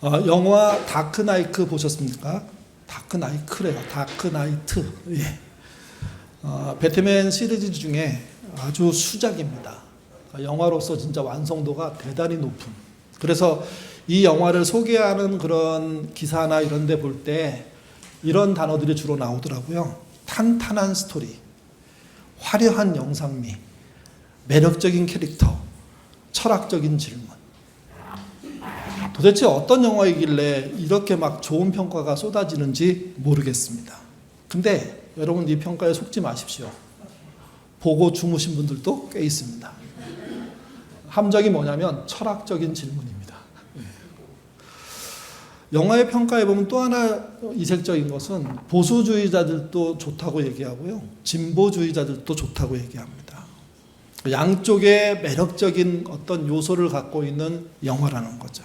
영화 다크나이트 보셨습니까? 다크나이트래요. 다크나이트. 예. 배트맨 시리즈 중에 아주 수작입니다. 영화로서 진짜 완성도가 대단히 높은. 그래서 이 영화를 소개하는 그런 기사나 이런 데 볼 때 이런 단어들이 주로 나오더라고요. 탄탄한 스토리, 화려한 영상미, 매력적인 캐릭터, 철학적인 질문. 도대체 어떤 영화이길래 이렇게 막 좋은 평가가 쏟아지는지 모르겠습니다. 근데 여러분 이 평가에 속지 마십시오. 보고 주무신 분들도 꽤 있습니다. 함정이 뭐냐면 철학적인 질문입니다. 영화의 평가에 보면 또 하나 이색적인 것은 보수주의자들도 좋다고 얘기하고요. 진보주의자들도 좋다고 얘기합니다. 양쪽의 매력적인 어떤 요소를 갖고 있는 영화라는 거죠.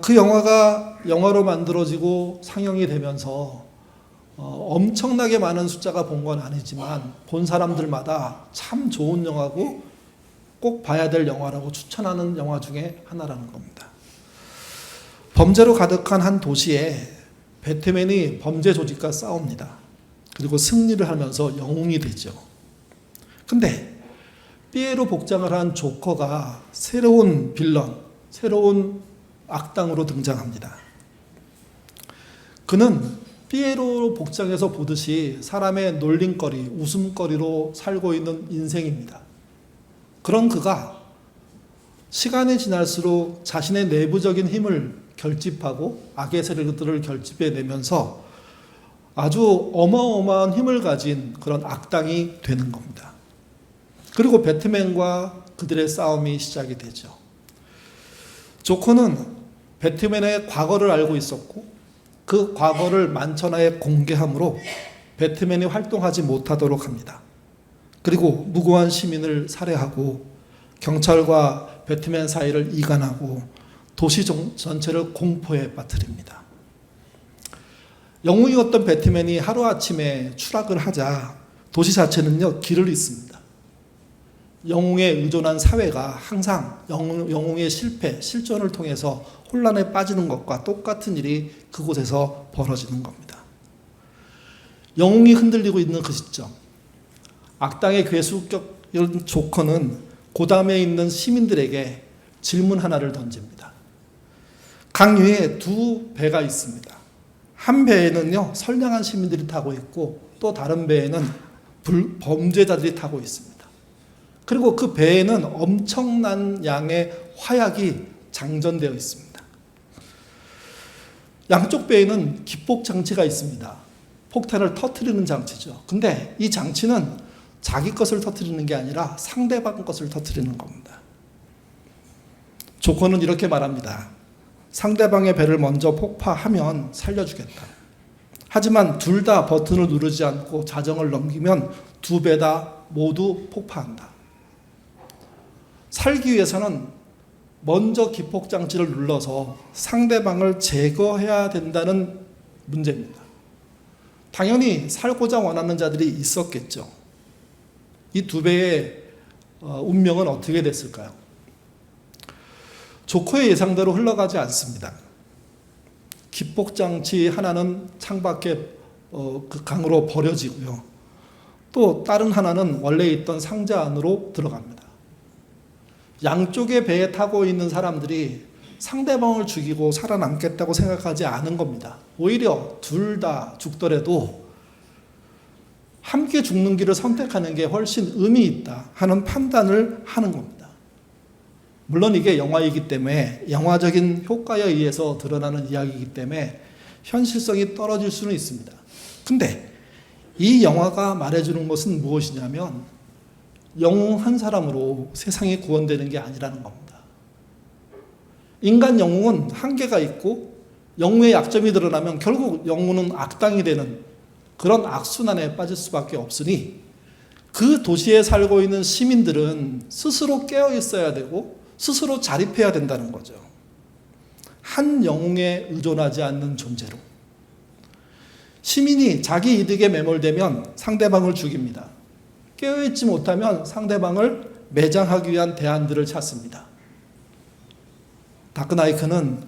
그 영화가 영화로 만들어지고 상영이 되면서 엄청나게 많은 숫자가 본 건 아니지만 본 사람들마다 참 좋은 영화고 꼭 봐야 될 영화라고 추천하는 영화 중에 하나라는 겁니다. 범죄로 가득한 한 도시에 배트맨이 범죄 조직과 싸웁니다. 그리고 승리를 하면서 영웅이 되죠. 근데 피에로 복장을 한 조커가 새로운 빌런, 새로운 악당으로 등장합니다. 그는 피에로 복장에서 보듯이 사람의 놀림거리, 웃음거리로 살고 있는 인생입니다. 그런 그가 시간이 지날수록 자신의 내부적인 힘을 결집하고 악의 세력들을 결집해내면서 아주 어마어마한 힘을 가진 그런 악당이 되는 겁니다. 그리고 배트맨과 그들의 싸움이 시작이 되죠. 조커는 배트맨의 과거를 알고 있었고 그 과거를 만천하에 공개함으로 배트맨이 활동하지 못하도록 합니다. 그리고 무고한 시민을 살해하고 경찰과 배트맨 사이를 이간하고 도시 전체를 공포에 빠뜨립니다. 영웅이었던 배트맨이 하루아침에 추락을 하자 도시 자체는요 길을 잃습니다. 영웅에 의존한 사회가 항상 영웅의 실패, 실존을 통해서 혼란에 빠지는 것과 똑같은 일이 그곳에서 벌어지는 겁니다. 영웅이 흔들리고 있는 그 시점, 악당의 괴수격인 조커는 고담에 있는 시민들에게 질문 하나를 던집니다. 강유에 두 배가 있습니다. 한 배에는요 선량한 시민들이 타고 있고 또 다른 배에는 범죄자들이 타고 있습니다. 그리고 그 배에는 엄청난 양의 화약이 장전되어 있습니다. 양쪽 배에는 기폭 장치가 있습니다. 폭탄을 터뜨리는 장치죠. 근데 이 장치는 자기 것을 터뜨리는 게 아니라 상대방 것을 터뜨리는 겁니다. 조커는 이렇게 말합니다. 상대방의 배를 먼저 폭파하면 살려주겠다. 하지만 둘 다 버튼을 누르지 않고 자정을 넘기면 두 배 다 모두 폭파한다. 살기 위해서는 먼저 기폭장치를 눌러서 상대방을 제거해야 된다는 문제입니다. 당연히 살고자 원하는 자들이 있었겠죠. 이 두 배의 운명은 어떻게 됐을까요? 조커의 예상대로 흘러가지 않습니다. 기폭장치 하나는 창밖에 그 강으로 버려지고요. 또 다른 하나는 원래 있던 상자 안으로 들어갑니다. 양쪽의 배에 타고 있는 사람들이 상대방을 죽이고 살아남겠다고 생각하지 않은 겁니다. 오히려 둘 다 죽더라도 함께 죽는 길을 선택하는 게 훨씬 의미 있다 하는 판단을 하는 겁니다. 물론 이게 영화이기 때문에 영화적인 효과에 의해서 드러나는 이야기이기 때문에 현실성이 떨어질 수는 있습니다. 근데 이 영화가 말해주는 것은 무엇이냐면 영웅 한 사람으로 세상이 구원되는 게 아니라는 겁니다. 인간 영웅은 한계가 있고 영웅의 약점이 드러나면 결국 영웅은 악당이 되는 그런 악순환에 빠질 수밖에 없으니 그 도시에 살고 있는 시민들은 스스로 깨어 있어야 되고 스스로 자립해야 된다는 거죠. 한 영웅에 의존하지 않는 존재로. 시민이 자기 이득에 매몰되면 상대방을 죽입니다. 깨어있지 못하면 상대방을 매장하기 위한 대안들을 찾습니다. 다크나이크는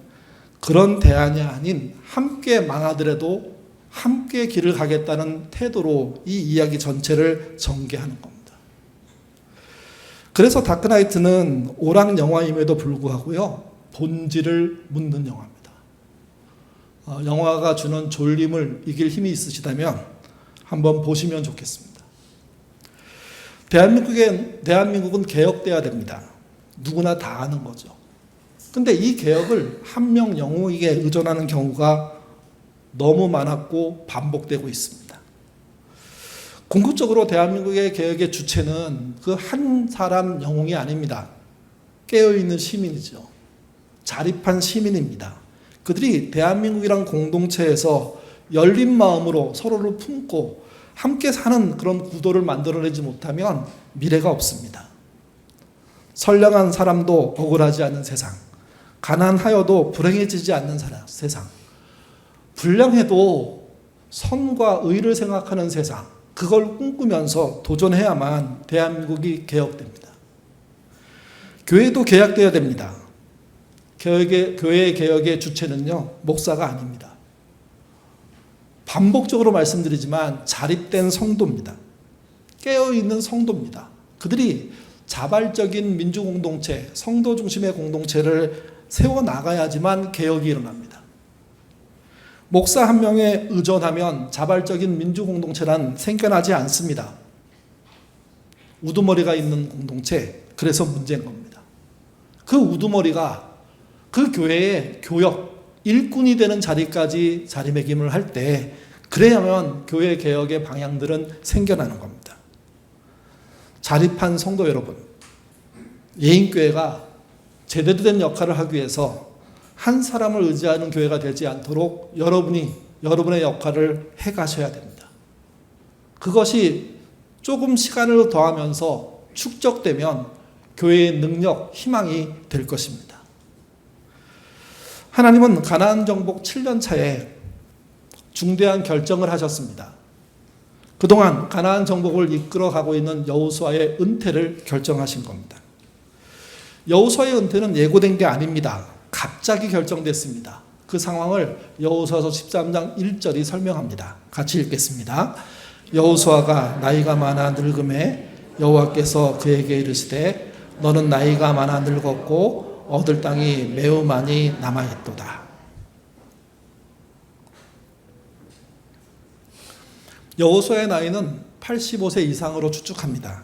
그런 대안이 아닌 함께 망하더라도 함께 길을 가겠다는 태도로 이 이야기 전체를 전개하는 겁니다. 그래서 다크나이트는 오락 영화임에도 불구하고요, 본질을 묻는 영화입니다. 영화가 주는 졸림을 이길 힘이 있으시다면 한번 보시면 좋겠습니다. 대한민국은 개혁돼야 됩니다. 누구나 다 아는 거죠. 근데 이 개혁을 한 명 영웅에게 의존하는 경우가 너무 많았고 반복되고 있습니다. 궁극적으로 대한민국의 개혁의 주체는 그 한 사람 영웅이 아닙니다. 깨어있는 시민이죠. 자립한 시민입니다. 그들이 대한민국이란 공동체에서 열린 마음으로 서로를 품고 함께 사는 그런 구도를 만들어내지 못하면 미래가 없습니다. 선량한 사람도 억울하지 않는 세상, 가난하여도 불행해지지 않는 세상, 불량해도 선과 의를 생각하는 세상, 그걸 꿈꾸면서 도전해야만 대한민국이 개혁됩니다. 교회도 개혁되어야 됩니다. 교회의 개혁의 주체는요, 목사가 아닙니다. 반복적으로 말씀드리지만 자립된 성도입니다. 깨어있는 성도입니다. 그들이 자발적인 민주공동체, 성도 중심의 공동체를 세워나가야지만 개혁이 일어납니다. 목사 한 명에 의존하면 자발적인 민주공동체란 생겨나지 않습니다. 우두머리가 있는 공동체, 그래서 문제인 겁니다. 그 우두머리가 그 교회의 교역, 일꾼이 되는 자리까지 자리매김을 할 때, 그래야만 교회 개혁의 방향들은 생겨나는 겁니다. 자립한 성도 여러분, 예인교회가 제대로 된 역할을 하기 위해서 한 사람을 의지하는 교회가 되지 않도록 여러분이 여러분의 역할을 해가셔야 됩니다. 그것이 조금 시간을 더하면서 축적되면 교회의 능력, 희망이 될 것입니다. 하나님은 가나안 정복 7년 차에 중대한 결정을 하셨습니다. 그동안 가나안 정복을 이끌어가고 있는 여호수아의 은퇴를 결정하신 겁니다. 여호수아의 은퇴는 예고된 게 아닙니다. 갑자기 결정됐습니다. 그 상황을 여호수아서 13장 1절이 설명합니다. 같이 읽겠습니다. 여호수아가 나이가 많아 늙음에 여호와께서 그에게 이르시되 너는 나이가 많아 늙었고 얻을 땅이 매우 많이 남아있도다. 여호수아의 나이는 85세 이상으로 추측합니다.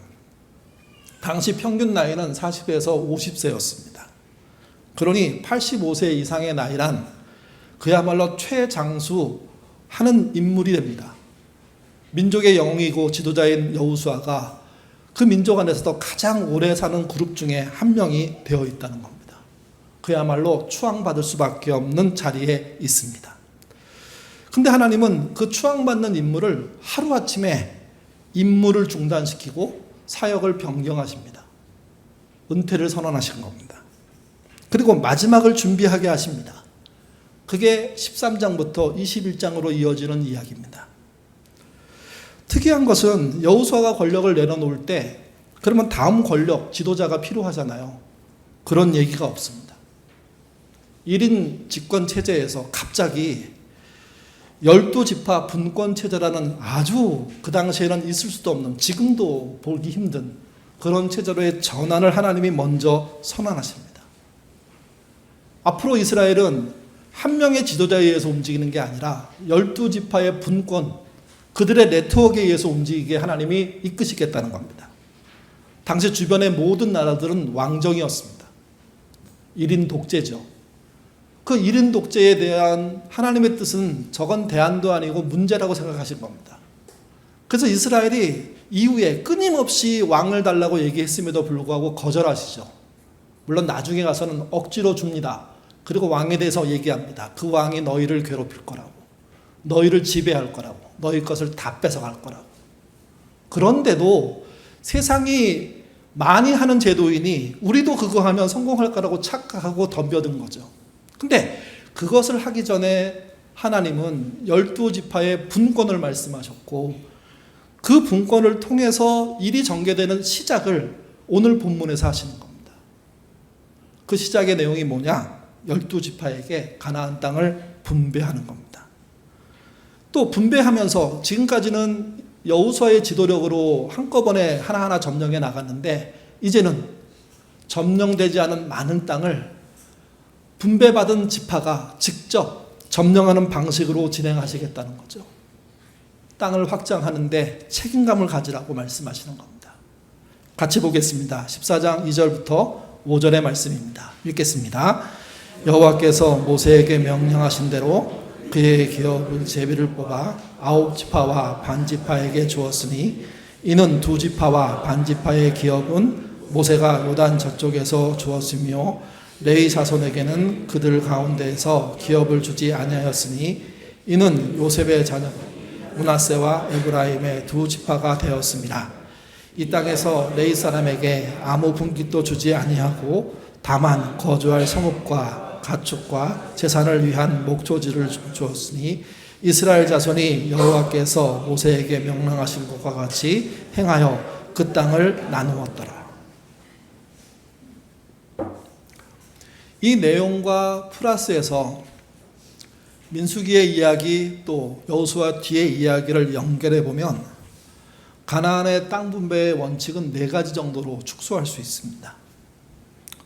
당시 평균 나이는 40에서 50세였습니다. 그러니 85세 이상의 나이란 그야말로 최장수하는 인물이 됩니다. 민족의 영웅이고 지도자인 여호수아가 그 민족 안에서도 가장 오래 사는 그룹 중에 한 명이 되어 있다는 겁니다. 그야말로 추앙받을 수밖에 없는 자리에 있습니다. 근데 하나님은 그 추앙받는 인물을 하루아침에 임무를 중단시키고 사역을 변경하십니다. 은퇴를 선언하신 겁니다. 그리고 마지막을 준비하게 하십니다. 그게 13장부터 21장으로 이어지는 이야기입니다. 특이한 것은 여호수아가 권력을 내려놓을 때 그러면 다음 권력, 지도자가 필요하잖아요. 그런 얘기가 없습니다. 1인 집권 체제에서 갑자기 12지파 분권 체제라는 아주 그 당시에는 있을 수도 없는, 지금도 보기 힘든 그런 체제로의 전환을 하나님이 먼저 선언하십니다. 앞으로 이스라엘은 한 명의 지도자에 의해서 움직이는 게 아니라 12지파의 분권, 그들의 네트워크에 의해서 움직이게 하나님이 이끄시겠다는 겁니다. 당시 주변의 모든 나라들은 왕정이었습니다. 1인 독재죠. 그 1인 독재에 대한 하나님의 뜻은 저건 대안도 아니고 문제라고 생각하신 겁니다. 그래서 이스라엘이 이후에 끊임없이 왕을 달라고 얘기했음에도 불구하고 거절하시죠. 물론 나중에 가서는 억지로 줍니다. 그리고 왕에 대해서 얘기합니다. 그 왕이 너희를 괴롭힐 거라고, 너희를 지배할 거라고, 너희 것을 다 뺏어갈 거라고. 그런데도 세상이 많이 하는 제도이니 우리도 그거 하면 성공할 거라고 착각하고 덤벼든 거죠. 근데 그것을 하기 전에 하나님은 12지파의 분권을 말씀하셨고, 그 분권을 통해서 일이 전개되는 시작을 오늘 본문에서 하시는 겁니다. 그 시작의 내용이 뭐냐? 12지파에게 가나안 땅을 분배하는 겁니다. 또 분배하면서 지금까지는 여호수아의 지도력으로 한꺼번에 하나하나 점령해 나갔는데 이제는 점령되지 않은 많은 땅을 분배받은 지파가 직접 점령하는 방식으로 진행하시겠다는 거죠. 땅을 확장하는데 책임감을 가지라고 말씀하시는 겁니다. 같이 보겠습니다. 14장 2절부터 5절의 말씀입니다. 읽겠습니다. 여호와께서 모세에게 명령하신 대로 그의 기업은 제비를 뽑아 9지파와 반지파에게 주었으니 이는 2지파와 반지파의 기업은 모세가 요단 저쪽에서 주었으며 레위 자손에게는 그들 가운데에서 기업을 주지 아니하였으니 이는 요셉의 자녀 므낫세와 에브라임의 2지파가 되었습니다. 이 땅에서 레위 사람에게 아무 분깃도 주지 아니하고 다만 거주할 성읍과 가축과 재산을 위한 목초지를 주었으니 이스라엘 자손이 여호와께서 모세에게 명령하신 것과 같이 행하여 그 땅을 나누었더라. 이 내용과 플러스에서 민수기의 이야기 또 여호수아 뒤의 이야기를 연결해 보면 가나안의 땅 분배의 원칙은 4가지 정도로 축소할 수 있습니다.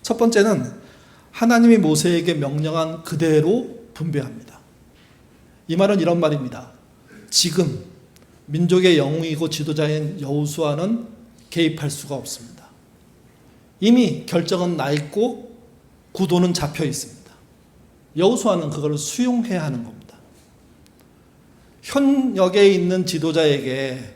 첫 번째는 하나님이 모세에게 명령한 그대로 분배합니다. 이 말은 이런 말입니다. 지금 민족의 영웅이고 지도자인 여호수아는 개입할 수가 없습니다. 이미 결정은 나 있고 구도는 잡혀 있습니다. 여호수아는 그걸 수용해야 하는 겁니다. 현역에 있는 지도자에게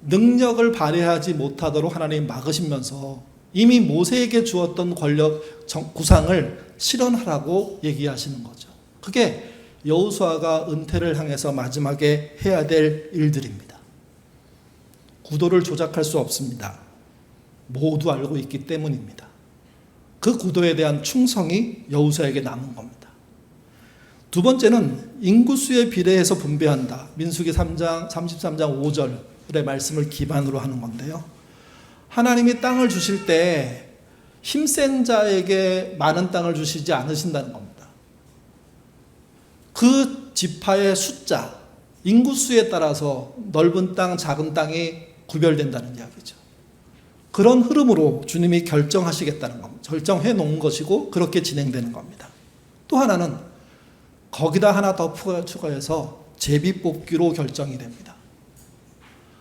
능력을 발휘하지 못하도록 하나님이 막으시면서 이미 모세에게 주었던 권력 구상을 실현하라고 얘기하시는 거죠. 그게 여호수아가 은퇴를 향해서 마지막에 해야 될 일들입니다. 구도를 조작할 수 없습니다. 모두 알고 있기 때문입니다. 그 구도에 대한 충성이 여호수아에게 남은 겁니다. 두 번째는 인구수에 비례해서 분배한다. 민수기 33장 5절의 말씀을 기반으로 하는 건데요. 하나님이 땅을 주실 때 힘센 자에게 많은 땅을 주시지 않으신다는 겁니다. 그 지파의 숫자, 인구수에 따라서 넓은 땅, 작은 땅이 구별된다는 이야기죠. 그런 흐름으로 주님이 결정하시겠다는 겁니다. 결정해 놓은 것이고 그렇게 진행되는 겁니다. 또 하나는 거기다 하나 더 추가해서 제비 뽑기로 결정이 됩니다.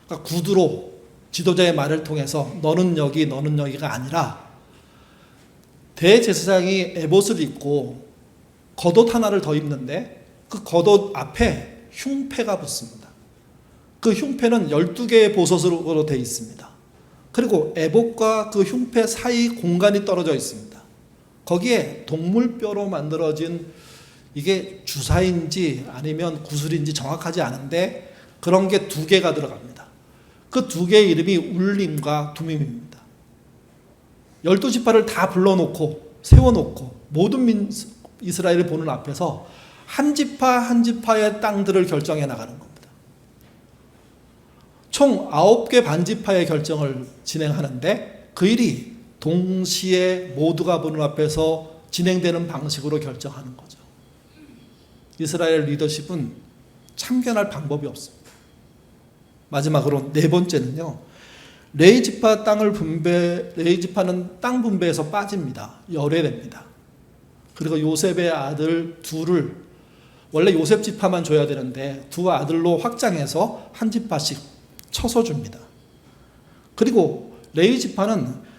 그러니까 구두로 지도자의 말을 통해서 너는 여기 너는 여기가 아니라 대제사장이 에봇을 입고 겉옷 하나를 더 입는데 그 겉옷 앞에 흉패가 붙습니다. 그 흉패는 12개의 보석으로 되어 있습니다. 그리고 에봇과 그 흉패 사이 공간이 떨어져 있습니다. 거기에 동물뼈로 만들어진 이게 주사인지 아니면 구슬인지 정확하지 않은데 그런 게 2개가 들어갑니다. 그 2개의 이름이 울림과 두밈입니다. 12지파를 다 불러놓고 세워놓고 모든 이스라엘을 보는 앞에서 한 지파 한 지파의 땅들을 결정해 나가는 겁니다. 총 9개 반지파의 결정을 진행하는데 그 일이 동시에 모두가 보는 앞에서 진행되는 방식으로 결정하는 거죠. 이스라엘 리더십은 참견할 방법이 없습니다. 마지막으로 4번째는요. 레위 지파 땅을 레위 지파는 땅 분배에서 빠집니다. 열외됩니다. 그리고 요셉의 아들 2를 원래 요셉 지파만 줘야 되는데 2 아들로 확장해서 한 지파씩 쳐서 줍니다. 그리고 레위 지파는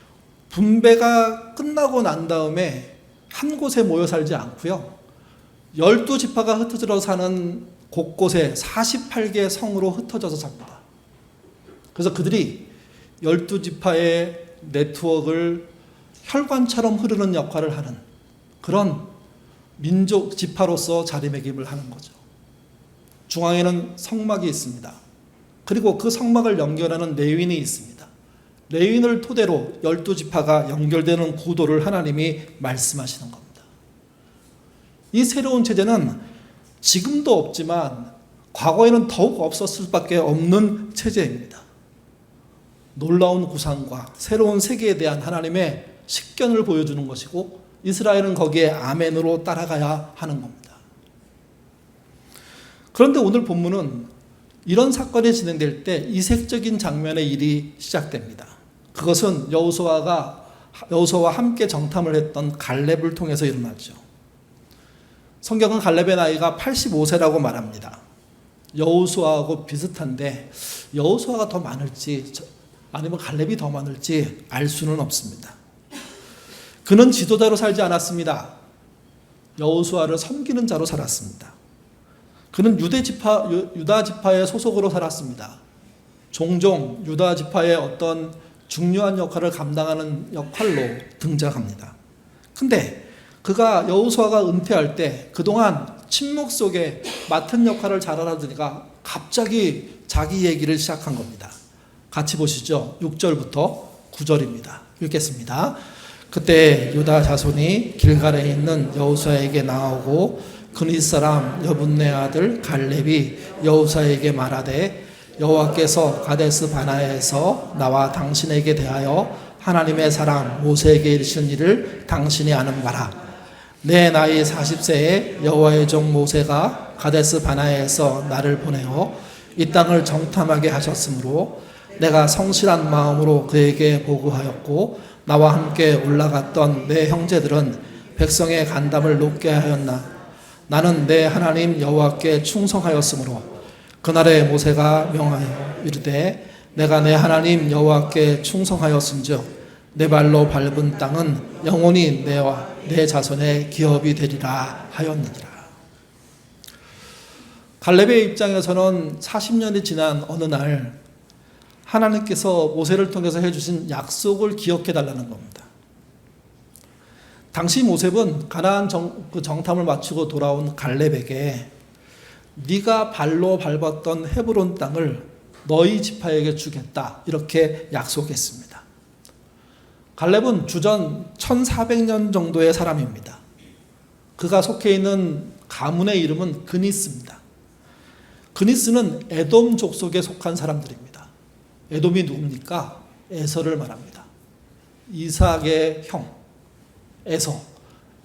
분배가 끝나고 난 다음에 한 곳에 모여 살지 않고요. 12지파가 흩어져 사는 곳곳에 48개의 성으로 흩어져서 삽니다. 그래서 그들이 12지파의 네트워크를 혈관처럼 흐르는 역할을 하는 그런 민족 지파로서 자리매김을 하는 거죠. 중앙에는 성막이 있습니다. 그리고 그 성막을 연결하는 레위인이 있습니다. 레위인을 토대로 12지파가 연결되는 구도를 하나님이 말씀하시는 겁니다. 이 새로운 체제는 지금도 없지만 과거에는 더욱 없었을 수밖에 없는 체제입니다. 놀라운 구상과 새로운 세계에 대한 하나님의 식견을 보여주는 것이고 이스라엘은 거기에 아멘으로 따라가야 하는 겁니다. 그런데 오늘 본문은 이런 사건이 진행될 때 이색적인 장면의 일이 시작됩니다. 그것은 여호수아와 함께 정탐을 했던 갈렙을 통해서 일어나죠. 성경은 갈렙의 나이가 85세라고 말합니다. 여호수아하고 비슷한데 여호수아가 더 많을지 아니면 갈렙이 더 많을지 알 수는 없습니다. 그는 지도자로 살지 않았습니다. 여호수아를 섬기는 자로 살았습니다. 그는 유다 지파의 소속으로 살았습니다. 종종 유다 지파의 어떤 중요한 역할을 감당하는 역할로 등장합니다. 근데 그가 여호수아가 은퇴할 때 그동안 침묵 속에 맡은 역할을 잘 알아들으니까 갑자기 자기 얘기를 시작한 겁니다. 같이 보시죠. 6절부터 9절입니다. 읽겠습니다. 그때 유다 자손이 길갈에 있는 여호수아에게 나오고 그닛 사람 여분네 아들 갈렙이 여호수아에게 말하되 여호와께서 가데스 바나에서 나와 당신에게 대하여 하나님의 사람 모세에게 이르신 일을 당신이 아는 바라. 내 나이 40세에 여호와의 종 모세가 가데스 바나에서 나를 보내어 이 땅을 정탐하게 하셨으므로 내가 성실한 마음으로 그에게 보고하였고 나와 함께 올라갔던 내 형제들은 백성의 간담을 높게 하였나. 나는 내 하나님 여호와께 충성하였으므로 그날에 모세가 명하여 이르되 내가 내 하나님 여호와께 충성하였은즉 내 발로 밟은 땅은 영원히 내와 내 자손의 기업이 되리라 하였느니라. 갈렙의 입장에서는 40년이 지난 어느 날 하나님께서 모세를 통해서 해주신 약속을 기억해 달라는 겁니다. 당시 모세는 가나안 정탐을 마치고 돌아온 갈렙에게 네가 발로 밟았던 헤브론 땅을 너희 지파에게 주겠다 이렇게 약속했습니다. 갈렙은 주전 1400년 정도의 사람입니다. 그가 속해 있는 가문의 이름은 그니스입니다. 그니스는 에돔 족속에 속한 사람들입니다. 에돔이 누굽니까? 에서를 말합니다. 이삭의 형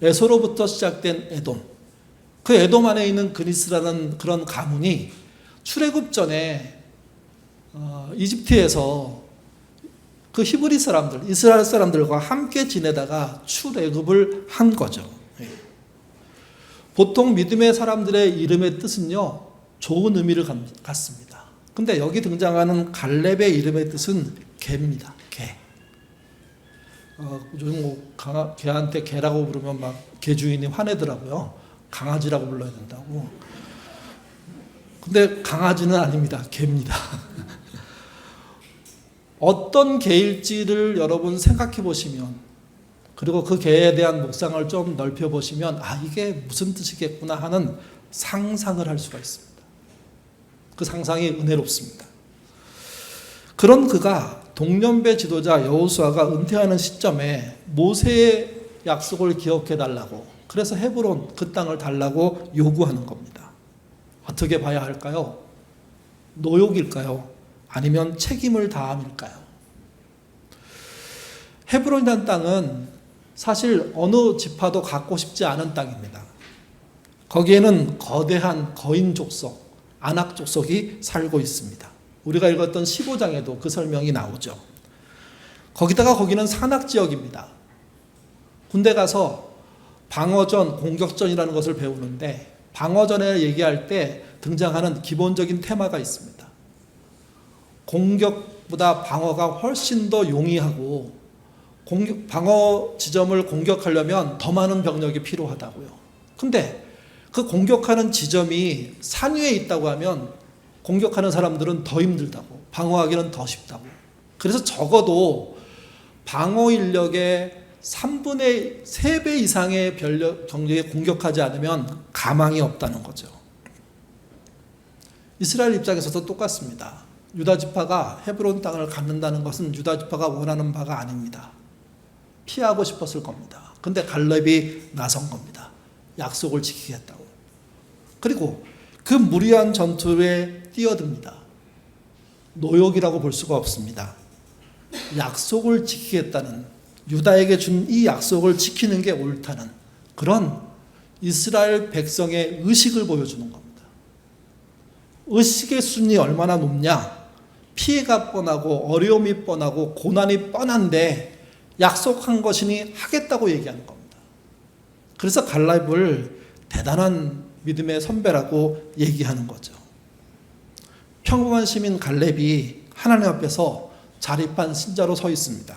에서로부터 시작된 에돔. 그 에돔 안에 있는 그니스라는 그런 가문이 출애굽 전에 이집트에서 그 히브리 사람들, 이스라엘 사람들과 함께 지내다가 출애굽을 한 거죠. 보통 믿음의 사람들의 이름의 뜻은요, 좋은 의미를 갖습니다. 근데 여기 등장하는 갈렙의 이름의 뜻은 개입니다. 개. 요즘 뭐 개한테 개라고 부르면 막 개 주인이 화내더라고요. 강아지라고 불러야 된다고. 근데 강아지는 아닙니다. 개입니다. 어떤 개일지를 여러분 생각해 보시면, 그리고 그 개에 대한 묵상을 좀 넓혀 보시면 이게 무슨 뜻이겠구나 하는 상상을 할 수가 있습니다. 그 상상이 은혜롭습니다. 그런 그가 동년배 지도자 여호수아가 은퇴하는 시점에 모세의 약속을 기억해 달라고, 그래서 헤브론 그 땅을 달라고 요구하는 겁니다. 어떻게 봐야 할까요? 노욕일까요? 아니면 책임을 다함일까요? 헤브론이라는 땅은 사실 어느 지파도 갖고 싶지 않은 땅입니다. 거기에는 거대한 거인 족속, 아낙 족속이 살고 있습니다. 우리가 읽었던 15장에도 그 설명이 나오죠. 거기다가 거기는 산악지역입니다. 군대 가서 방어전, 공격전이라는 것을 배우는데 방어전에 얘기할 때 등장하는 기본적인 테마가 있습니다. 공격보다 방어가 훨씬 더 용이하고 방어 지점을 공격하려면 더 많은 병력이 필요하다고요. 근데 그 공격하는 지점이 산 위에 있다고 하면 공격하는 사람들은 더 힘들다고, 방어하기는 더 쉽다고. 그래서 적어도 방어 인력의 3분의 3배 이상의 병력에 공격하지 않으면 가망이 없다는 거죠. 이스라엘 입장에서도 똑같습니다. 유다 지파가 헤브론 땅을 갖는다는 것은 유다 지파가 원하는 바가 아닙니다. 피하고 싶었을 겁니다. 근데 갈렙이 나선 겁니다. 약속을 지키겠다고. 그리고 그 무리한 전투에 뛰어듭니다. 노역이라고 볼 수가 없습니다. 약속을 지키겠다는 유다에게 준 이 약속을 지키는 게 옳다는 그런 이스라엘 백성의 의식을 보여주는 겁니다. 의식의 수준이 얼마나 높냐? 피해가 뻔하고 어려움이 뻔하고 고난이 뻔한데 약속한 것이니 하겠다고 얘기하는 겁니다. 그래서 갈렙을 대단한 믿음의 선배라고 얘기하는 거죠. 평범한 시민 갈렙이 하나님 앞에서 자립한 신자로 서 있습니다.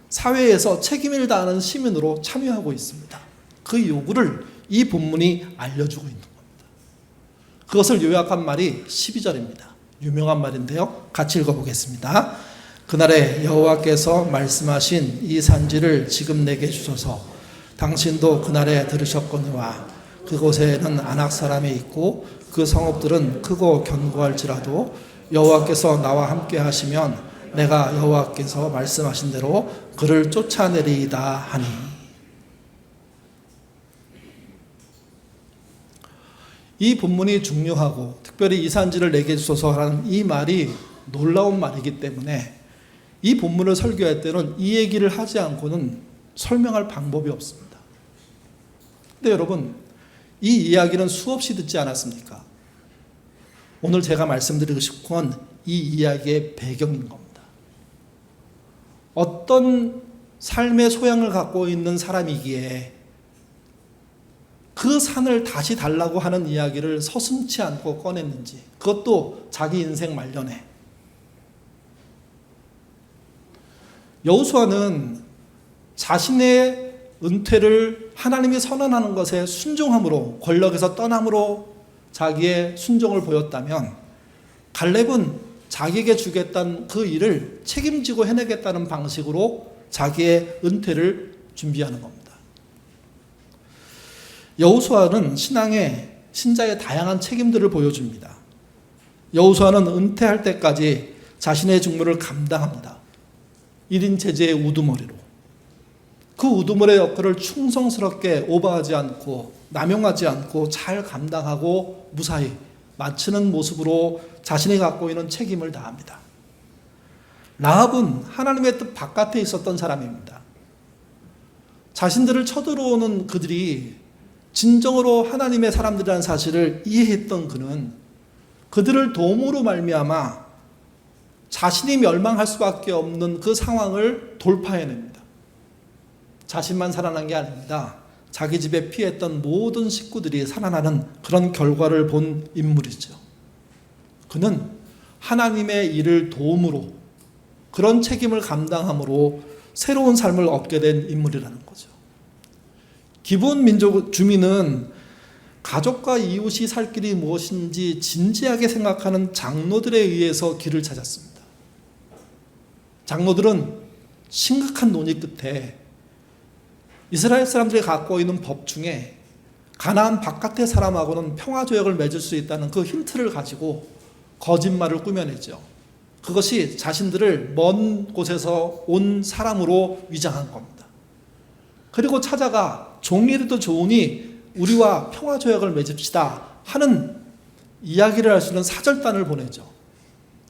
사회에서 책임을 다하는 시민으로 참여하고 있습니다. 그 요구를 이 본문이 알려주고 있는 겁니다. 그것을 요약한 말이 12절입니다. 유명한 말인데요. 같이 읽어보겠습니다. 그날에 여호와께서 말씀하신 이 산지를 지금 내게 주소서. 당신도 그날에 들으셨거니와 그곳에는 아낙 사람이 있고 그 성읍들은 크고 견고할지라도 여호와께서 나와 함께 하시면 내가 여호와께서 말씀하신 대로 그를 쫓아내리이다 하니. 이 본문이 중요하고 특별히 이 산지를 내게 주소서라는 이 말이 놀라운 말이기 때문에 이 본문을 설교할 때는 이 얘기를 하지 않고는 설명할 방법이 없습니다. 근데 여러분, 이 이야기는 수없이 듣지 않았습니까? 오늘 제가 말씀드리고 싶은 건 이 이야기의 배경인 겁니다. 어떤 삶의 소양을 갖고 있는 사람이기에 그 산을 다시 달라고 하는 이야기를 서슴지 않고 꺼냈는지, 그것도 자기 인생 말년에. 여호수아는 자신의 은퇴를 하나님이 선언하는 것에 순종함으로, 권력에서 떠남으로 자기의 순종을 보였다면, 갈렙은 자기에게 주겠다는 그 일을 책임지고 해내겠다는 방식으로 자기의 은퇴를 준비하는 겁니다. 여호수아는 신자의 다양한 책임들을 보여줍니다. 여호수아는 은퇴할 때까지 자신의 직무를 감당합니다. 1인 체제의 우두머리로. 그 우두머리의 역할을 충성스럽게 오버하지 않고 남용하지 않고 잘 감당하고 무사히 마치는 모습으로 자신이 갖고 있는 책임을 다합니다. 라합은 하나님의 뜻 바깥에 있었던 사람입니다. 자신들을 쳐들어오는 그들이 진정으로 하나님의 사람들이라는 사실을 이해했던 그는 그들을 도움으로 말미암아 자신이 멸망할 수밖에 없는 그 상황을 돌파해냅니다. 자신만 살아난 게 아닙니다. 자기 집에 피했던 모든 식구들이 살아나는 그런 결과를 본 인물이죠. 그는 하나님의 일을 도움으로, 그런 책임을 감당함으로 새로운 삶을 얻게 된 인물이라는 거죠. 기본 민족 주민은 가족과 이웃이 살 길이 무엇인지 진지하게 생각하는 장로들에 의해서 길을 찾았습니다. 장로들은 심각한 논의 끝에 이스라엘 사람들이 갖고 있는 법 중에 가나안 바깥의 사람하고는 평화조약을 맺을 수 있다는 그 힌트를 가지고 거짓말을 꾸며내죠. 그것이 자신들을 먼 곳에서 온 사람으로 위장한 겁니다. 그리고 찾아가 종일이도 좋으니 우리와 평화조약을 맺읍시다 하는 이야기를 할 수 있는 사절단을 보내죠.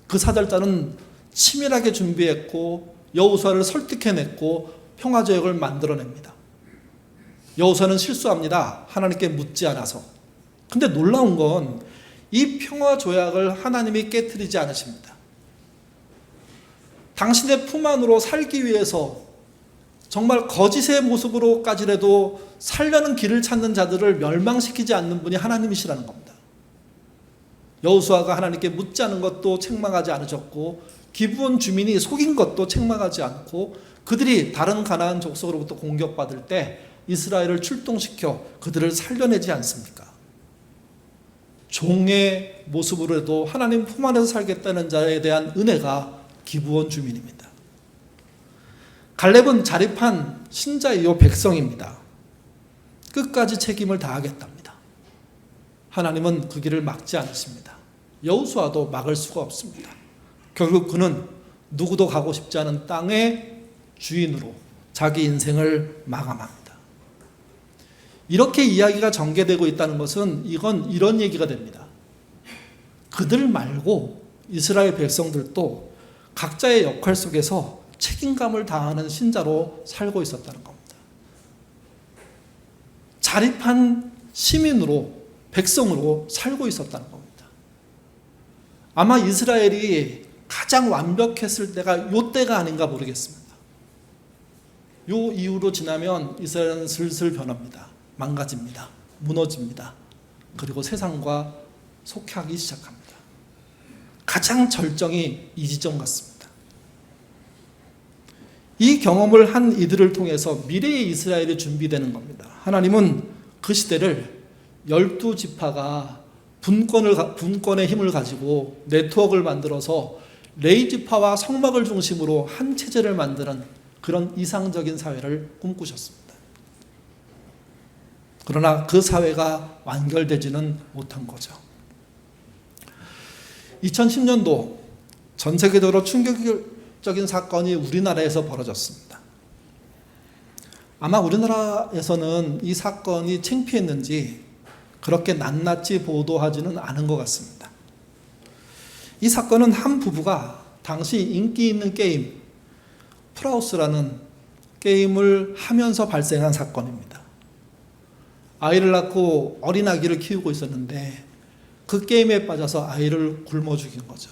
그 사절단은 치밀하게 준비했고 여호수아를 설득해냈고 평화조약을 만들어냅니다. 여호수아는 실수합니다. 하나님께 묻지 않아서. 근데 놀라운 건 이 평화조약을 하나님이 깨트리지 않으십니다. 당신의 품 안으로 살기 위해서 정말 거짓의 모습으로까지라도 살려는 길을 찾는 자들을 멸망시키지 않는 분이 하나님이시라는 겁니다. 여호수아가 하나님께 묻지 않은 것도 책망하지 않으셨고 기브온 주민이 속인 것도 책망하지 않고 그들이 다른 가나안 족속으로부터 공격받을 때 이스라엘을 출동시켜 그들을 살려내지 않습니까? 종의 모습으로도 하나님 품 안에서 살겠다는 자에 대한 은혜가 기브온 주민입니다. 갈렙은 자립한 신자이요 백성입니다. 끝까지 책임을 다하겠답니다. 하나님은 그 길을 막지 않으십니다. 여호수아도 막을 수가 없습니다. 결국 그는 누구도 가고 싶지 않은 땅의 주인으로 자기 인생을 마감합니다. 이렇게 이야기가 전개되고 있다는 것은 이건 이런 얘기가 됩니다. 그들 말고 이스라엘 백성들도 각자의 역할 속에서 책임감을 다하는 신자로 살고 있었다는 겁니다. 자립한 시민으로, 백성으로 살고 있었다는 겁니다. 아마 이스라엘이 가장 완벽했을 때가 이때가 아닌가 모르겠습니다. 요 이후로 지나면 이스라엘은 슬슬 변합니다. 망가집니다. 무너집니다. 그리고 세상과 속하기 시작합니다. 가장 절정이 이 지점 같습니다. 이 경험을 한 이들을 통해서 미래의 이스라엘이 준비되는 겁니다. 하나님은 그 시대를 12지파가 분권의 힘을 가지고 네트워크를 만들어서 레위지파와 성막을 중심으로 한 체제를 만드는 그런 이상적인 사회를 꿈꾸셨습니다. 그러나 그 사회가 완결되지는 못한 거죠. 2010년도 전 세계적으로 충격적인 사건이 우리나라에서 벌어졌습니다. 아마 우리나라에서는 이 사건이 창피했는지 그렇게 낱낱이 보도하지는 않은 것 같습니다. 이 사건은 한 부부가 당시 인기 있는 게임 풀하우스라는 게임을 하면서 발생한 사건입니다. 아이를 낳고 어린 아기를 키우고 있었는데 그 게임에 빠져서 아이를 굶어 죽인 거죠.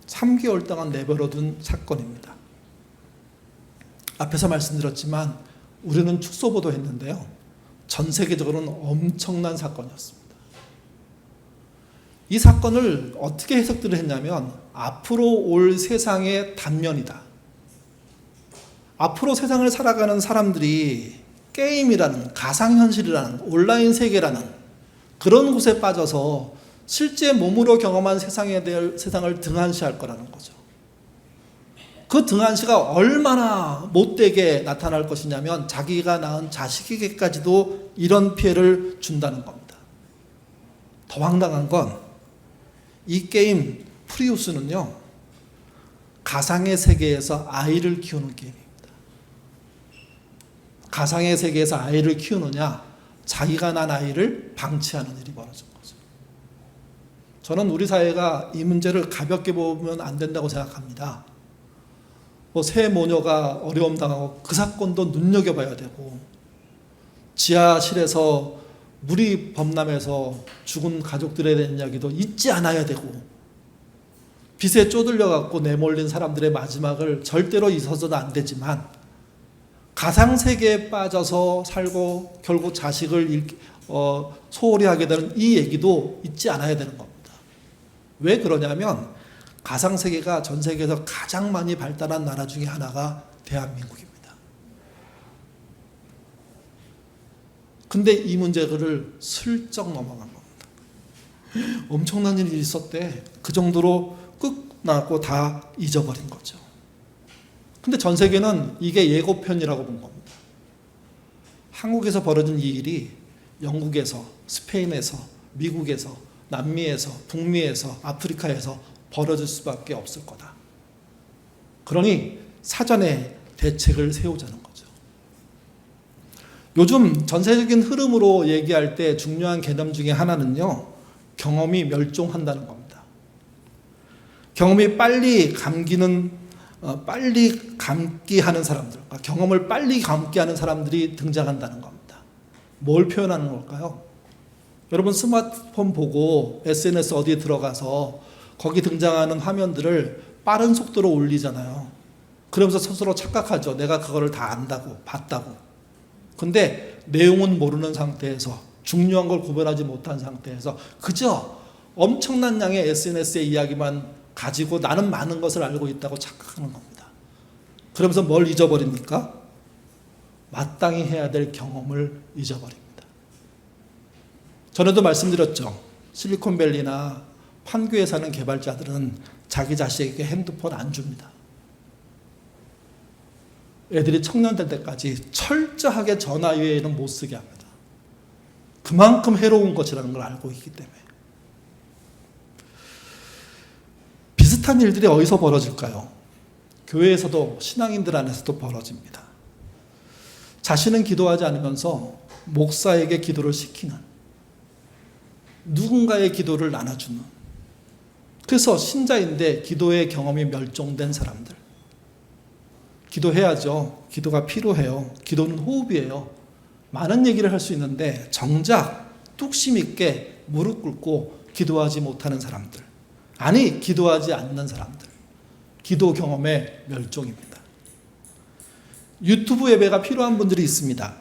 3개월 동안 내버려둔 사건입니다. 앞에서 말씀드렸지만 우리는 축소 보도했는데요. 전 세계적으로는 엄청난 사건이었습니다. 이 사건을 어떻게 해석들을 했냐면 앞으로 올 세상의 단면이다. 앞으로 세상을 살아가는 사람들이 게임이라는 가상현실이라는 온라인 세계라는 그런 곳에 빠져서 실제 몸으로 경험한 세상을 등한시할 거라는 거죠. 그 등한시가 얼마나 못되게 나타날 것이냐면 자기가 낳은 자식에게까지도 이런 피해를 준다는 겁니다. 더 황당한 건 이 게임 프리우스는요, 가상의 세계에서 아이를 키우는 게임입니다. 가상의 세계에서 아이를 키우느냐, 자기가 낳은 아이를 방치하는 일이 벌어진 거죠. 저는 우리 사회가 이 문제를 가볍게 보면 안 된다고 생각합니다. 새 모녀가 어려움 당하고 그 사건도 눈여겨봐야 되고, 지하실에서 물이 범람해서 죽은 가족들에 대한 이야기도 잊지 않아야 되고, 빛에 쪼들려갖고 내몰린 사람들의 마지막을 절대로 잊어서는 안 되지만, 가상세계에 빠져서 살고 결국 자식을 소홀히 하게 되는 이 얘기도 잊지 않아야 되는 겁니다. 왜 그러냐면 가상세계가 전 세계에서 가장 많이 발달한 나라 중에 하나가 대한민국입니다. 근데 이 문제를 슬쩍 넘어간 겁니다. 엄청난 일이 있었대. 그 정도로 끝나고 다 잊어버린 거죠. 근데 전 세계는 이게 예고편이라고 본 겁니다. 한국에서 벌어진 이 일이 영국에서, 스페인에서, 미국에서, 남미에서, 북미에서, 아프리카에서 벌어질 수밖에 없을 거다. 그러니 사전에 대책을 세우자는 거죠. 요즘 전세적인 흐름으로 얘기할 때 중요한 개념 중에 하나는요, 경험이 멸종한다는 겁니다. 경험이 빨리 감기하는 사람들, 경험을 빨리 감기하는 사람들이 등장한다는 겁니다. 뭘 표현하는 걸까요? 여러분 스마트폰 보고 SNS 어디에 들어가서 거기 등장하는 화면들을 빠른 속도로 올리잖아요. 그러면서 스스로 착각하죠. 내가 그거를 다 안다고, 봤다고. 근데 내용은 모르는 상태에서, 중요한 걸 구별하지 못한 상태에서 그저 엄청난 양의 SNS의 이야기만 가지고 나는 많은 것을 알고 있다고 착각하는 겁니다. 그러면서 뭘 잊어버립니까? 마땅히 해야 될 경험을 잊어버립니다. 전에도 말씀드렸죠. 실리콘밸리나 판교에 사는 개발자들은 자기 자식에게 핸드폰 안 줍니다. 애들이 청년 될 때까지 철저하게 전화 외에는 못 쓰게 합니다. 그만큼 해로운 것이라는 걸 알고 있기 때문에. 비슷한 일들이 어디서 벌어질까요? 교회에서도, 신앙인들 안에서도 벌어집니다. 자신은 기도하지 않으면서 목사에게 기도를 시키는, 누군가의 기도를 나눠주는, 그래서 신자인데 기도의 경험이 멸종된 사람들. 기도해야죠. 기도가 필요해요. 기도는 호흡이에요. 많은 얘기를 할 수 있는데 정작 뚝심 있게 무릎 꿇고 기도하지 못하는 사람들, 아니 기도하지 않는 사람들, 기도 경험의 멸종입니다. 유튜브 예배가 필요한 분들이 있습니다.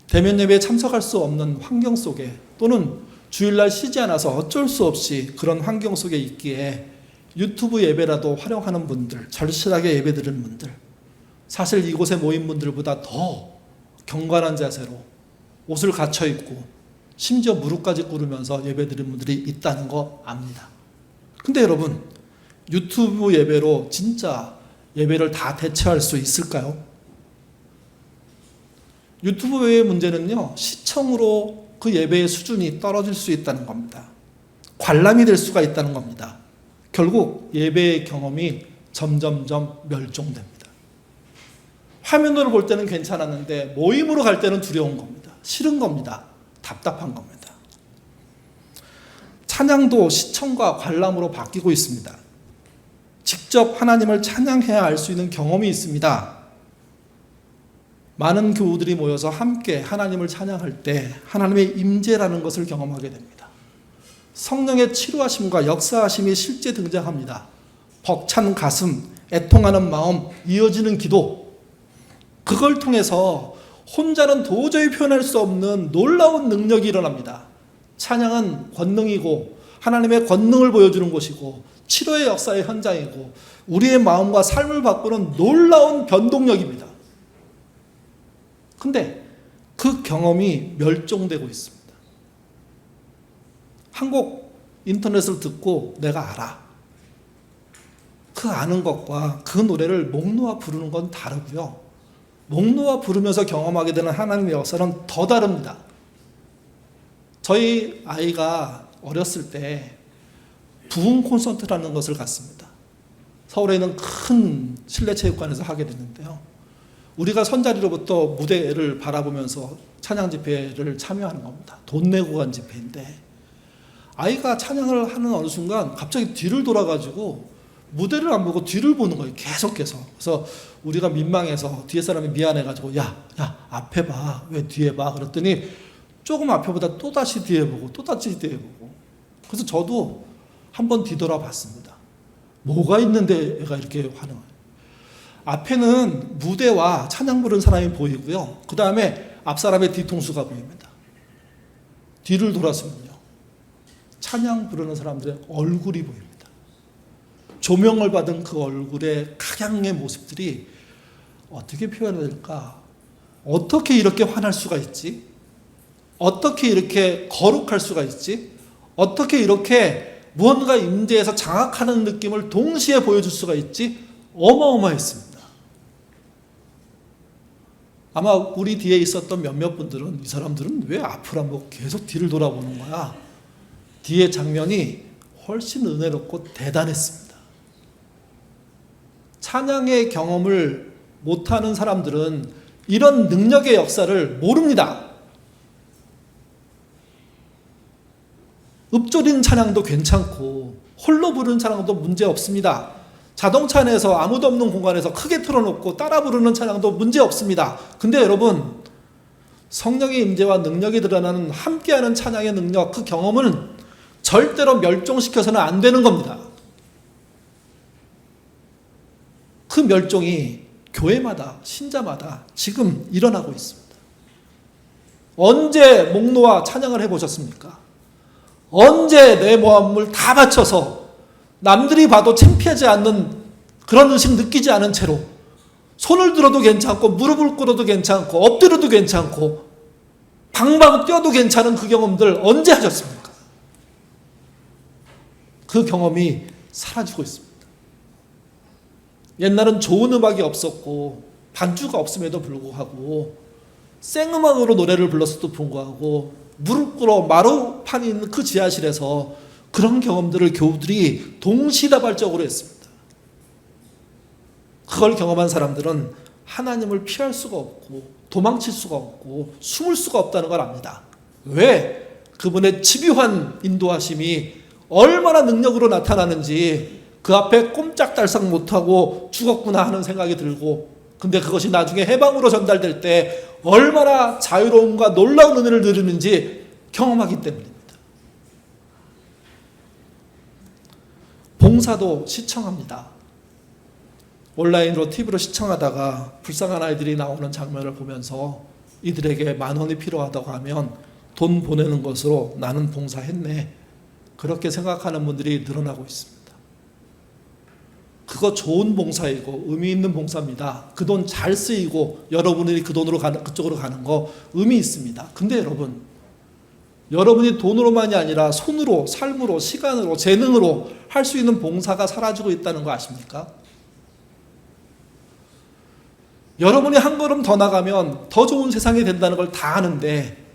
대면 예배에 참석할 수 없는 환경 속에, 또는 주일날 쉬지 않아서 어쩔 수 없이 그런 환경 속에 있기에 유튜브 예배라도 활용하는 분들, 절실하게 예배드리는 분들, 사실 이곳에 모인 분들보다 더 경건한 자세로 옷을 갖춰 입고 심지어 무릎까지 꿇으면서 예배드리는 분들이 있다는 거 압니다. 근데 여러분, 유튜브 예배로 진짜 예배를 다 대체할 수 있을까요? 유튜브 예배의 문제는요, 시청으로 그 예배의 수준이 떨어질 수 있다는 겁니다. 관람이 될 수가 있다는 겁니다. 결국 예배의 경험이 점점점 멸종됩니다. 화면으로 볼 때는 괜찮았는데 모임으로 갈 때는 두려운 겁니다. 싫은 겁니다. 답답한 겁니다. 찬양도 시청과 관람으로 바뀌고 있습니다. 직접 하나님을 찬양해야 알 수 있는 경험이 있습니다. 많은 교우들이 모여서 함께 하나님을 찬양할 때 하나님의 임재라는 것을 경험하게 됩니다. 성령의 치료하심과 역사하심이 실제 등장합니다. 벅찬 가슴, 애통하는 마음, 이어지는 기도, 그걸 통해서 혼자는 도저히 표현할 수 없는 놀라운 능력이 일어납니다. 찬양은 권능이고 하나님의 권능을 보여주는 곳이고 치료의 역사의 현장이고 우리의 마음과 삶을 바꾸는 놀라운 변동력입니다. 근데 그 경험이 멸종되고 있습니다. 한 곡 인터넷을 듣고 내가 알아. 그 아는 것과 그 노래를 목 놓아 부르는 건 다르고요. 목 놓아 부르면서 경험하게 되는 하나님의 역사는 더 다릅니다. 저희 아이가 어렸을 때 부흥 콘서트라는 것을 갔습니다. 서울에 있는 큰 실내체육관에서 하게 됐는데요. 우리가 선자리로부터 무대를 바라보면서 찬양 집회를 참여하는 겁니다. 돈 내고 간 집회인데 아이가 찬양을 하는 어느 순간 갑자기 뒤를 돌아가지고 무대를 안 보고 뒤를 보는 거예요. 계속해서. 그래서 우리가 민망해서 뒤에 사람이 미안해가지고 야 앞에 봐. 왜 뒤에 봐. 그랬더니 조금 앞에보다 또다시 뒤에 보고 또다시 뒤에 보고. 그래서 저도 한번 뒤돌아 봤습니다. 뭐가 있는데 애가 이렇게 화나요. 앞에는 무대와 찬양 부르는 사람이 보이고요. 그 다음에 앞 사람의 뒤통수가 보입니다. 뒤를 돌았으면요, 찬양 부르는 사람들의 얼굴이 보입니다. 조명을 받은 그 얼굴의 각양의 모습들이 어떻게 표현해야 될까? 어떻게 이렇게 환할 수가 있지? 어떻게 이렇게 거룩할 수가 있지? 어떻게 이렇게 무언가 임재해서 장악하는 느낌을 동시에 보여줄 수가 있지? 어마어마했습니다. 아마 우리 뒤에 있었던 몇몇 분들은 이 사람들은 왜 앞을 안 보고 계속 뒤를 돌아보는 거야? 뒤의 장면이 훨씬 은혜롭고 대단했습니다. 찬양의 경험을 못하는 사람들은 이런 능력의 역사를 모릅니다. 읊조리는 찬양도 괜찮고 홀로 부르는 찬양도 문제 없습니다. 자동차 안에서 아무도 없는 공간에서 크게 틀어놓고 따라 부르는 찬양도 문제 없습니다. 근데 여러분, 성령의 임재와 능력이 드러나는 함께하는 찬양의 능력, 그 경험은 절대로 멸종시켜서는 안 되는 겁니다. 그 멸종이 교회마다, 신자마다 지금 일어나고 있습니다. 언제 목 놓아 찬양을 해보셨습니까? 언제 내 마음을 다 바쳐서 남들이 봐도 창피하지 않는 그런 의식 느끼지 않은 채로 손을 들어도 괜찮고 무릎을 꿇어도 괜찮고 엎드려도 괜찮고 방방 뛰어도 괜찮은 그 경험들 언제 하셨습니까? 그 경험이 사라지고 있습니다. 옛날은 좋은 음악이 없었고 반주가 없음에도 불구하고 생음악으로 노래를 불렀어도 불구하고 무릎 꿇어 마루판이 있는 그 지하실에서 그런 경험들을 교우들이 동시다발적으로 했습니다. 그걸 경험한 사람들은 하나님을 피할 수가 없고 도망칠 수가 없고 숨을 수가 없다는 걸 압니다. 왜? 그분의 집요한 인도하심이 얼마나 능력으로 나타나는지 그 앞에 꼼짝달싹 못하고 죽었구나 하는 생각이 들고, 근데 그것이 나중에 해방으로 전달될 때 얼마나 자유로움과 놀라운 은혜를 누리는지 경험하기 때문입니다. 봉사도 시청합니다. 온라인으로 TV로 시청하다가 불쌍한 아이들이 나오는 장면을 보면서 이들에게 10,000원이 필요하다고 하면 돈 보내는 것으로 나는 봉사했네, 그렇게 생각하는 분들이 늘어나고 있습니다. 그거 좋은 봉사이고 의미 있는 봉사입니다. 그 돈 잘 쓰이고 여러분이 그 돈으로 그쪽으로 가는 거 의미 있습니다. 근데 여러분이 돈으로만이 아니라 손으로, 삶으로, 시간으로, 재능으로 할 수 있는 봉사가 사라지고 있다는 거 아십니까? 여러분이 한 걸음 더 나가면 더 좋은 세상이 된다는 걸 다 아는데,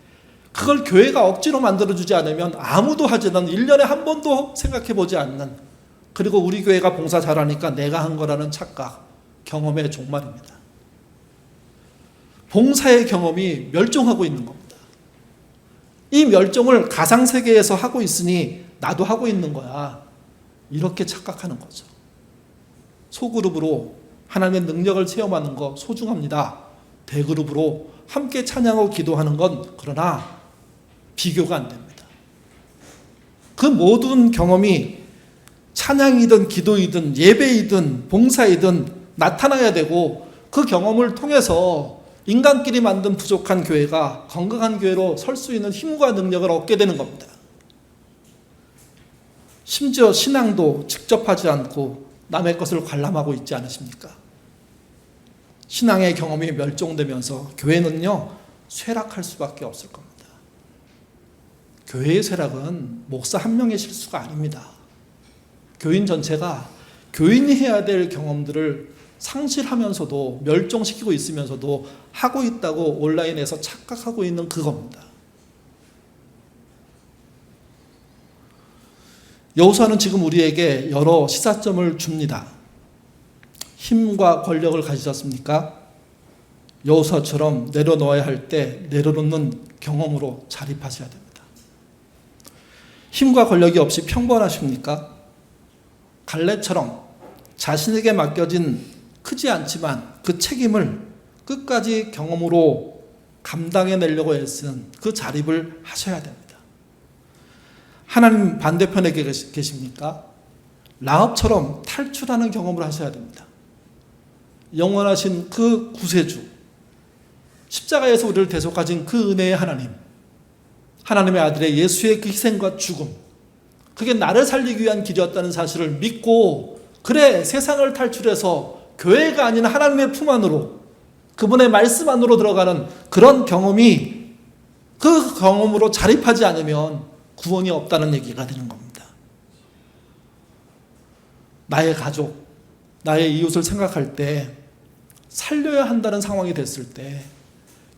그걸 교회가 억지로 만들어주지 않으면 아무도 하지 않는, 1년에 한 번도 생각해보지 않는, 그리고 우리 교회가 봉사 잘하니까 내가 한 거라는 착각, 경험의 종말입니다. 봉사의 경험이 멸종하고 있는 겁니다. 이 멸종을 가상세계에서 하고 있으니 나도 하고 있는 거야, 이렇게 착각하는 거죠. 소그룹으로 하나님의 능력을 체험하는 거 소중합니다. 대그룹으로 함께 찬양하고 기도하는 건 그러나 비교가 안 됩니다. 그 모든 경험이 찬양이든 기도이든 예배이든 봉사이든 나타나야 되고, 그 경험을 통해서 인간끼리 만든 부족한 교회가 건강한 교회로 설 수 있는 힘과 능력을 얻게 되는 겁니다. 심지어 신앙도 직접 하지 않고 남의 것을 관람하고 있지 않으십니까? 신앙의 경험이 멸종되면서 교회는요, 쇠락할 수밖에 없을 겁니다. 교회의 쇠락은 목사 한 명의 실수가 아닙니다. 교인 전체가 교인이 해야 될 경험들을 상실하면서도, 멸종시키고 있으면서도 하고 있다고 온라인에서 착각하고 있는 그겁니다. 여호수아는 지금 우리에게 여러 시사점을 줍니다. 힘과 권력을 가지셨습니까? 여호수아처럼 내려놓아야 할 때 내려놓는 경험으로 자립하셔야 됩니다. 힘과 권력이 없이 평범하십니까? 갈렙처럼 자신에게 맡겨진 크지 않지만 그 책임을 끝까지 경험으로 감당해내려고 애쓰는 그 자립을 하셔야 됩니다. 하나님 반대편에 계십니까? 라합처럼 탈출하는 경험을 하셔야 됩니다. 영원하신 그 구세주, 십자가에서 우리를 대속하신 그 은혜의 하나님, 하나님의 아들의 예수의 그 희생과 죽음, 그게 나를 살리기 위한 길이었다는 사실을 믿고, 그래 세상을 탈출해서 교회가 아닌 하나님의 품 안으로, 그분의 말씀 안으로 들어가는 그런 경험이, 그 경험으로 자립하지 않으면 구원이 없다는 얘기가 되는 겁니다. 나의 가족, 나의 이웃을 생각할 때, 살려야 한다는 상황이 됐을 때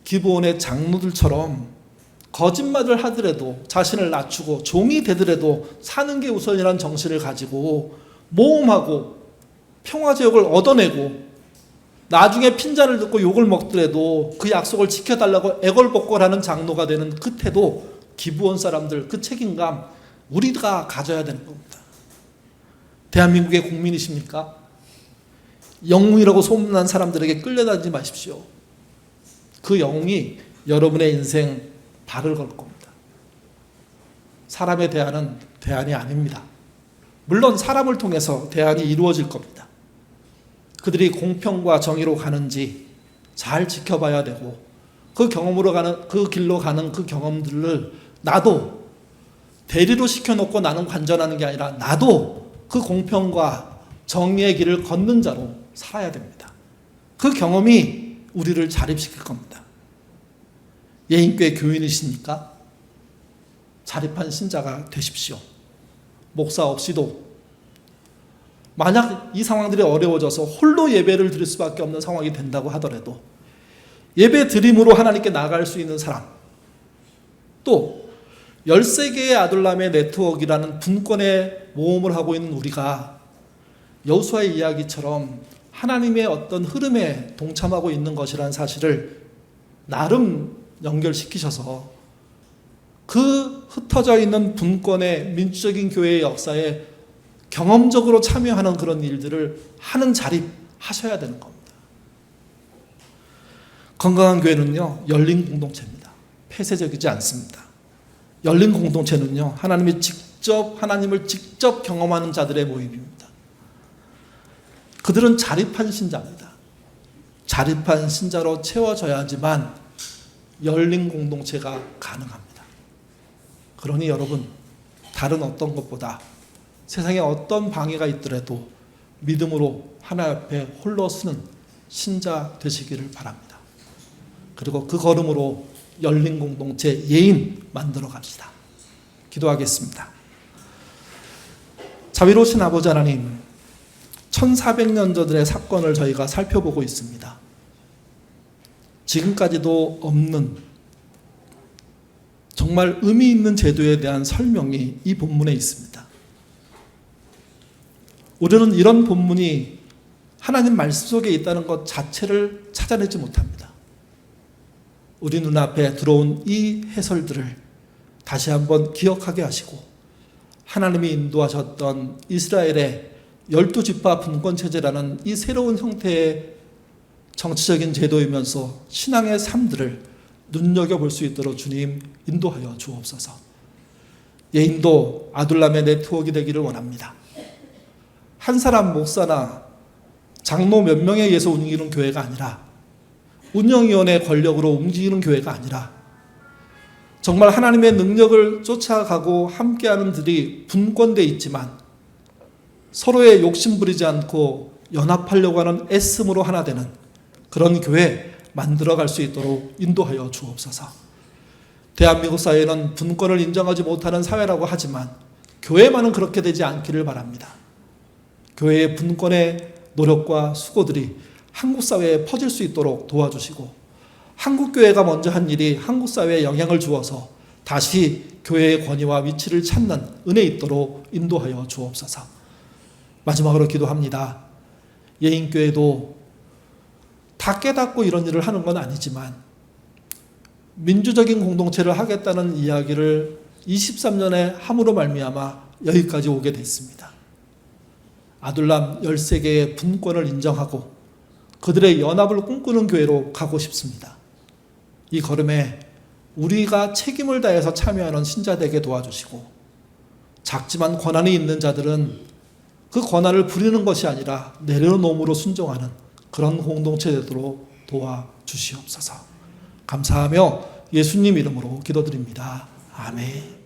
기브온의 장로들처럼 거짓말을 하더라도, 자신을 낮추고 종이 되더라도 사는 게 우선이라는 정신을 가지고 모험하고 평화제욕을 얻어내고, 나중에 핀잔을 듣고 욕을 먹더라도 그 약속을 지켜달라고 애걸복걸하는 장로가 되는 그 태도, 기브온 사람들 그 책임감 우리가 가져야 되는 겁니다. 대한민국의 국민이십니까? 영웅이라고 소문난 사람들에게 끌려다니지 마십시오. 그 영웅이 여러분의 인생 발을 걸 겁니다. 사람의 대안은 대안이 아닙니다. 물론 사람을 통해서 대안이 이루어질 겁니다. 그들이 공평과 정의로 가는지 잘 지켜봐야 되고, 그 경험으로 가는, 그 길로 가는 그 경험들을 나도 대리로 시켜놓고 나는 관전하는 게 아니라 나도 그 공평과 정의의 길을 걷는 자로 살아야 됩니다. 그 경험이 우리를 자립시킬 겁니다. 예인교회 교인이십니까? 자립한 신자가 되십시오. 목사 없이도, 만약 이 상황들이 어려워져서 홀로 예배를 드릴 수밖에 없는 상황이 된다고 하더라도 예배 드림으로 하나님께 나아갈 수 있는 사람, 또 13개의 아둘람의 네트워크라는 분권의 모험을 하고 있는 우리가 여호수아의 이야기처럼 하나님의 어떤 흐름에 동참하고 있는 것이라는 사실을 나름 연결시키셔서 그 흩어져 있는 분권의 민주적인 교회의 역사에 경험적으로 참여하는 그런 일들을 하는 자립하셔야 되는 겁니다. 건강한 교회는요, 열린 공동체입니다. 폐쇄적이지 않습니다. 열린 공동체는요, 하나님을 직접 경험하는 자들의 모임입니다. 그들은 자립한 신자입니다. 자립한 신자로 채워져야지만 열린 공동체가 가능합니다. 그러니 여러분, 다른 어떤 것보다 세상에 어떤 방해가 있더라도 믿음으로 하나님 앞에 홀로 서는 신자 되시기를 바랍니다. 그리고 그 걸음으로 열린 공동체 예인 만들어 갑시다. 기도하겠습니다. 자비로우신 아버지 하나님, 1400년 전의 사건을 저희가 살펴보고 있습니다. 지금까지도 없는 정말 의미 있는 제도에 대한 설명이 이 본문에 있습니다. 우리는 이런 본문이 하나님 말씀 속에 있다는 것 자체를 찾아내지 못합니다. 우리 눈앞에 들어온 이 해설들을 다시 한번 기억하게 하시고, 하나님이 인도하셨던 이스라엘의 12지파 분권체제라는 이 새로운 형태의 정치적인 제도이면서 신앙의 삶들을 눈여겨볼 수 있도록 주님 인도하여 주옵소서. 예인도 아둘람의 네트워크가 되기를 원합니다. 한 사람 목사나 장로 몇 명에 의해서 움직이는 교회가 아니라, 운영위원회 권력으로 움직이는 교회가 아니라, 정말 하나님의 능력을 쫓아가고 함께하는 들이 분권되어 있지만 서로의 욕심 부리지 않고 연합하려고 하는 애씀으로 하나 되는 그런 교회 만들어갈 수 있도록 인도하여 주옵소서. 대한민국 사회는 분권을 인정하지 못하는 사회라고 하지만 교회만은 그렇게 되지 않기를 바랍니다. 교회의 분권의 노력과 수고들이 한국 사회에 퍼질 수 있도록 도와주시고, 한국 교회가 먼저 한 일이 한국 사회에 영향을 주어서 다시 교회의 권위와 위치를 찾는 은혜 있도록 인도하여 주옵소서. 마지막으로 기도합니다. 예인교회도 다 깨닫고 이런 일을 하는 건 아니지만 민주적인 공동체를 하겠다는 이야기를 23년에 함으로 말미암아 여기까지 오게 됐습니다. 아둘람 13개의 분권을 인정하고 그들의 연합을 꿈꾸는 교회로 가고 싶습니다. 이 걸음에 우리가 책임을 다해서 참여하는 신자 되게 도와주시고, 작지만 권한이 있는 자들은 그 권한을 부리는 것이 아니라 내려놓음으로 순종하는 그런 공동체 되도록 도와주시옵소서. 감사하며 예수님 이름으로 기도드립니다. 아멘.